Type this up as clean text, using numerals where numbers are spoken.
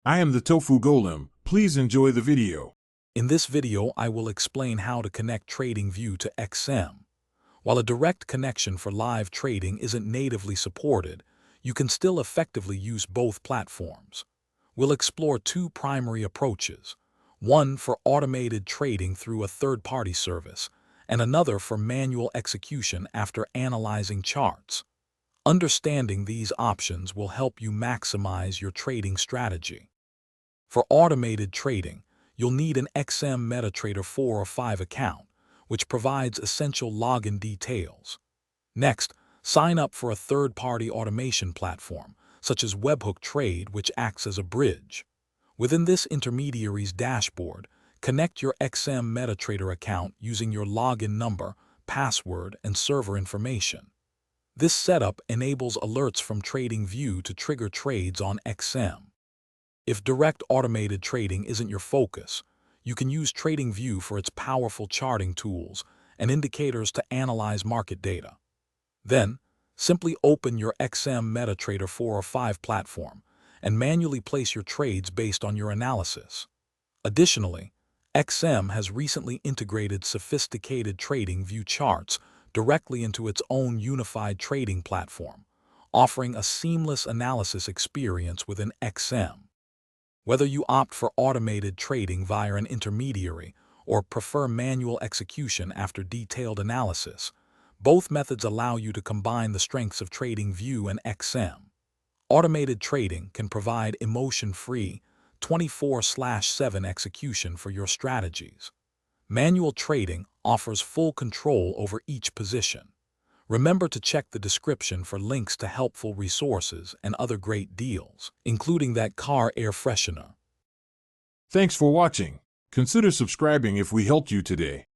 I am the Tofu Golem. Please enjoy the video. In this video, I will explain how to connect TradingView to XM. While a direct connection for live trading isn't natively supported, you can still effectively use both platforms. We'll explore two primary approaches, one for automated trading through a third-party service, and another for manual execution after analyzing charts. Understanding these options will help you maximize your trading strategy. For automated trading, you'll need an XM MetaTrader 4 or 5 account, which provides essential login details. Next, sign up for a third-party automation platform, such as Webhook Trade, which acts as a bridge. Within this intermediary's dashboard, connect your XM MetaTrader account using your login number, password, and server information. This setup enables alerts from TradingView to trigger trades on XM. If direct automated trading isn't your focus, you can use TradingView for its powerful charting tools and indicators to analyze market data. Then, simply open your XM MetaTrader 4 or 5 platform and manually place your trades based on your analysis. Additionally, XM has recently integrated sophisticated TradingView charts directly into its own unified trading platform, offering a seamless analysis experience within XM. Whether you opt for automated trading via an intermediary or prefer manual execution after detailed analysis, both methods allow you to combine the strengths of TradingView and XM. Automated trading can provide emotion-free 24/7 execution for your strategies. Manual trading offers full control over each position. Remember to check the description for links to helpful resources and other great deals, including that car air freshener. Thanks for watching. Consider subscribing if we helped you today.